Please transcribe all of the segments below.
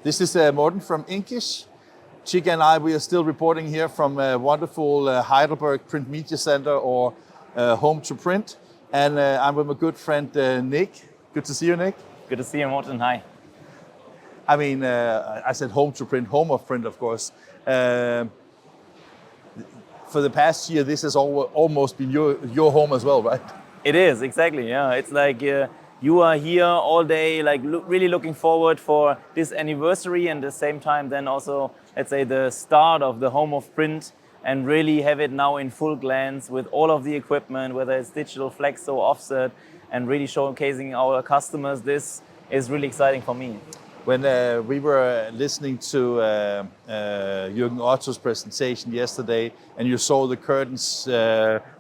This is Morten from Inkish. Chica and I, we are still reporting here from wonderful Heidelberg Print Media Center, or Home to Print. And I'm with my good friend Nick. Good to see you, Nick. Good to see you, Morten. Hi. I mean, I said Home to Print, Home of Print, of course. For the past year, this has almost been your home as well, right? It is, exactly. Yeah, it's like you are here all day, like really looking forward for this anniversary, and at the same time then also, let's say, the start of the Home of Print, and really have it now in full glance with all of the equipment, whether it's digital, flexo, offset, and really showcasing our customers. This is really exciting for me. When we were listening to Jürgen Otto's presentation yesterday, and you saw the curtains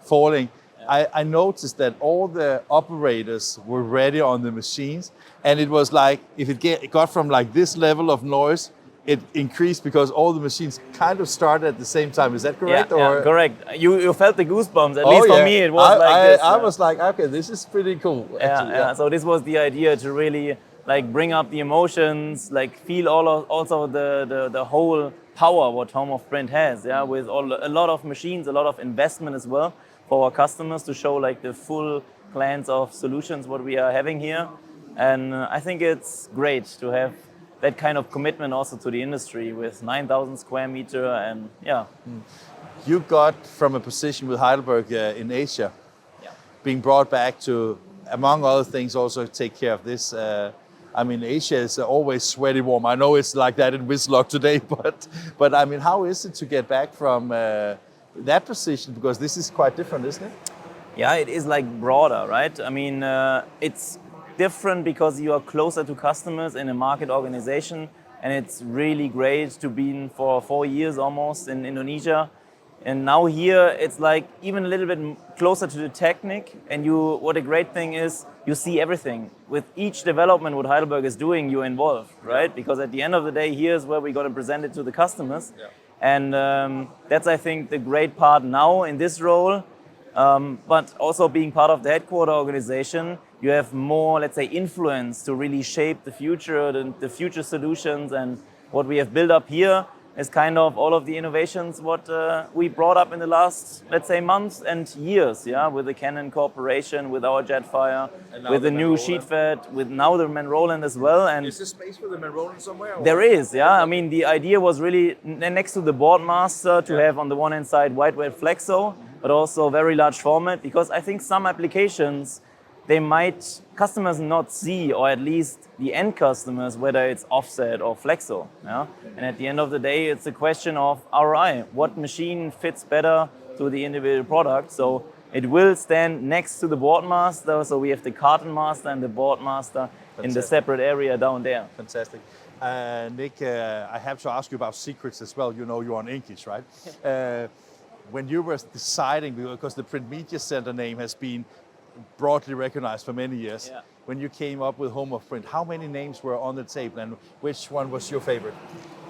falling, I noticed that all the operators were ready on the machines, and it was like, if it got from like this level of noise, it increased because all the machines kind of started at the same time. Is that correct? Yeah, correct. You felt the goosebumps, at least for me it was like this. I was like, okay, this is pretty cool. Actually, yeah. So this was the idea, to really like bring up the emotions, like feel also the whole power what Home of Print has, with a lot of machines, a lot of investment as well for our customers, to show like the full plans of solutions what we are having here. And I think it's great to have that kind of commitment also to the industry with 9,000 square meter, and You got from a position with Heidelberg in Asia, being brought back to, among other things, also take care of this. I mean, Asia is always sweaty warm. I know it's like that in Wislog today, but I mean, how is it to get back from that position? Because this is quite different, isn't it? Yeah, it is like broader, right? I mean, it's different because you are closer to customers in a market organization, and it's really great to be in for 4 years almost in Indonesia. And now here it's like even a little bit closer to the technique, and what a great thing is, you see everything. With each development what Heidelberg is doing, you're involved, right? Because at the end of the day, here's where we're going to present it to the customers. Yeah. And that's, I think, the great part now in this role. But also being part of the headquarter organization, you have more, let's say, influence to really shape the future, the future solutions. And what we have built up here is kind of all of the innovations what we brought up in the last, let's say, months and years, with the Canon cooperation, with our Jetfire, with the new sheet fed, with now the Manroland as well. And is there space for the Manroland somewhere? Or? There is, I mean, the idea was really next to the Boardmaster to have on the one hand side lightweight flexo, but also very large format, because I think some applications customers not see, or at least the end customers, whether it's offset or flexo. And at the end of the day, it's a question of ROI. What machine fits better to the individual product? So it will stand next to the Boardmaster. So we have the Carton Master and the Boardmaster in the separate area down there. Fantastic. Nick, I have to ask you about secrets as well. You know, you're on Inkish, right? When you were deciding, because the Print Media Center name has been broadly recognized for many years. When you came up with Home of Print, how many names were on the table, and which one was your favorite?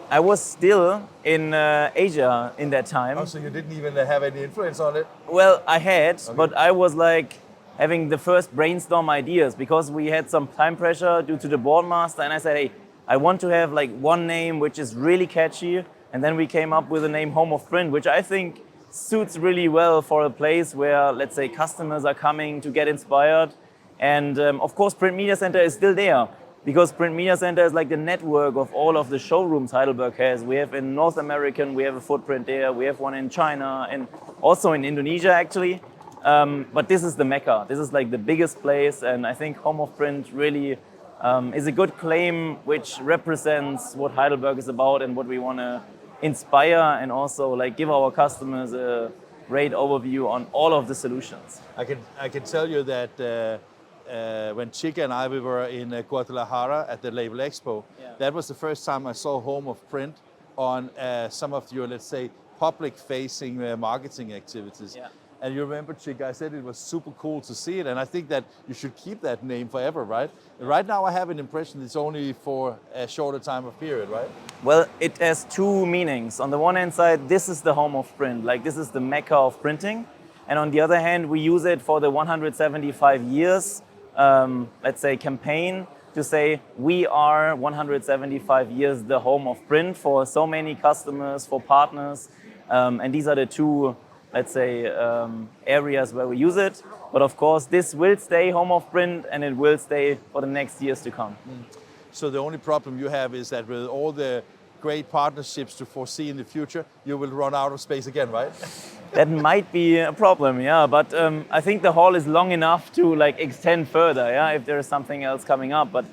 I was still in Asia in that time. Oh, so you didn't even have any influence on it? Well, I had, but I was like having the first brainstorm ideas, because we had some time pressure due to the Boardmaster, and I said, hey, I want to have like one name which is really catchy, and then we came up with the name Home of Print, which I think suits really well for a place where, let's say, customers are coming to get inspired. And of course, Print Media Center is still there, because Print Media Center is like the network of all of the showrooms Heidelberg has. We have in North America, we have a footprint there, we have one in China, and also in Indonesia, actually. But this is the Mecca. This is like the biggest place, and I think Home of Print really is a good claim which represents what Heidelberg is about and what we want to inspire, and also like give our customers a great overview on all of the solutions. I can tell you that when Chica and I we were in Guadalajara at the Label Expo, that was the first time I saw Home of Print on some of your, let's say, public-facing marketing activities. And you remember, Chica, I said it was super cool to see it, and I think that you should keep that name forever, right? Right now I have an impression it's only for a shorter time of period, right? Well, it has two meanings. On the one hand side, this is the Home of Print, like this is the Mecca of printing. And on the other hand, we use it for the 175 years, let's say, campaign, to say we are 175 years the home of print for so many customers, for partners, and these are the two, let's say, areas where we use it. But of course, this will stay home of print, and it will stay for the next years to come. So the only problem you have is that with all the great partnerships to foresee in the future, you will run out of space again, right? That might be a problem, yeah. But I think the hall is long enough to like extend further, yeah, if there is something else coming up. But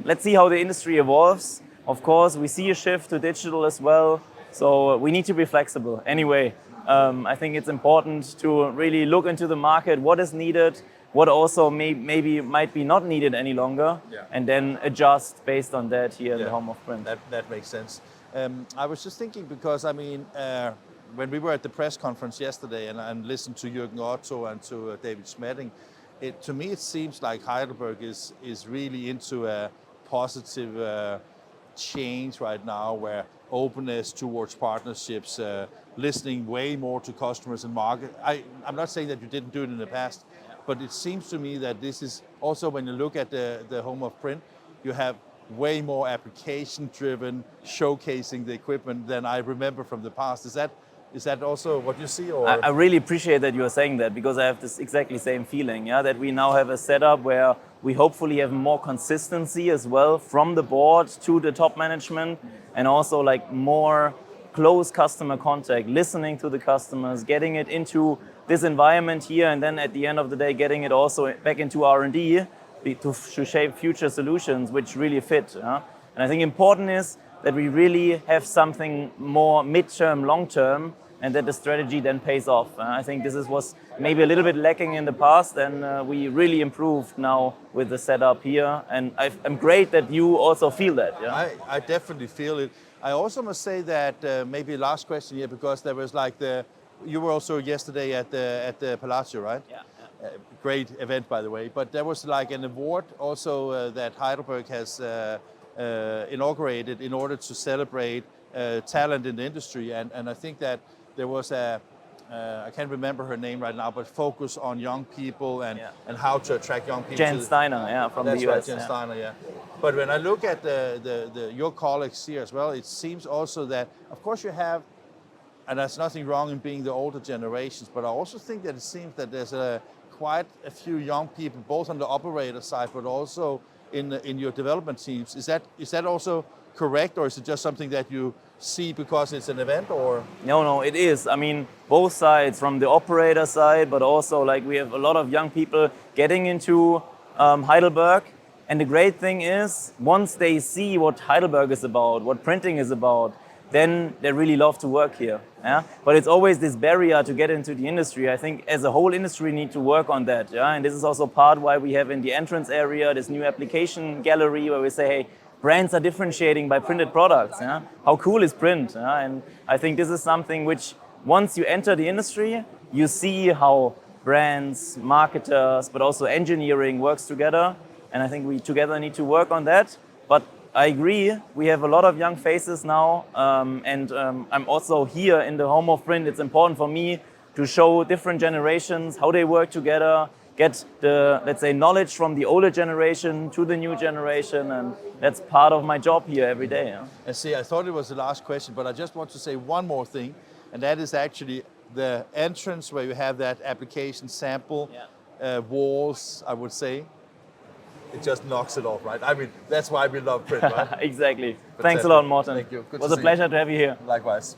let's see how the industry evolves. Of course, we see a shift to digital as well, so we need to be flexible. Anyway, I think it's important to really look into the market, what is needed, what also maybe might be not needed any longer, and then adjust based on that here in the home of print. That makes sense. I was just thinking because, I mean, when we were at the press conference yesterday and listened to Jürgen Otto and to David Schmedding, to me it seems like Heidelberg is really into a positive change right now, where openness towards partnerships, listening way more to customers and market. I'm not saying that you didn't do it in the past, but it seems to me that this is also, when you look at the home of print, you have way more application-driven showcasing the equipment than I remember from the past. Is that also what you see? Or? I really appreciate that you are saying that, because I have this exactly same feeling, yeah, that we now have a setup where we hopefully have more consistency as well from the board to the top management, and also like more close customer contact, listening to the customers, getting it into this environment here, and then at the end of the day, getting it also back into R&D to shape future solutions which really fit. Yeah? And I think important is that we really have something more midterm, long-term, and that the strategy then pays off. I think this was maybe a little bit lacking in the past, and we really improved now with the setup here. And I'm great that you also feel that. Yeah? I definitely feel it. I also must say that maybe last question here, because there was like you were also yesterday at the Palazzo, right? Yeah. Great event, by the way. But there was like an award also that Heidelberg has inaugurated in order to celebrate talent in the industry. And I think that there was I can't remember her name right now, but focus on young people and how to attract young people. Jen Steiner, from the US. That's right, Jen Steiner, yeah. But when I look at your colleagues here as well, it seems also that, of course, you have, and there's nothing wrong in being the older generations, but I also think that it seems that there's quite a few young people, both on the operator side, but also in your development teams. Is that also correct, or is it just something that you see because it's an event? Or no, it is. I mean, both sides, from the operator side, but also like we have a lot of young people getting into Heidelberg. And the great thing is, once they see what Heidelberg is about, what printing is about, then they really love to work here. Yeah? But it's always this barrier to get into the industry. I think as a whole industry need to work on that. Yeah? And this is also part why we have in the entrance area this new application gallery where we say, hey, brands are differentiating by printed products. Yeah? How cool is print? Yeah? And I think this is something which, once you enter the industry, you see how brands, marketers, but also engineering works together. And I think we together need to work on that. But I agree, we have a lot of young faces now, and I'm also here in the home of print. It's important for me to show different generations, how they work together, get the, let's say, knowledge from the older generation to the new generation, and that's part of my job here every day. Yeah? And see, I thought it was the last question, but I just want to say one more thing, and that is actually the entrance where you have that application sample walls, I would say. It just knocks it off, right? I mean, that's why we love print, right? Exactly. Thanks a lot, Morten. Thank you. It was a pleasure to have you here. Likewise.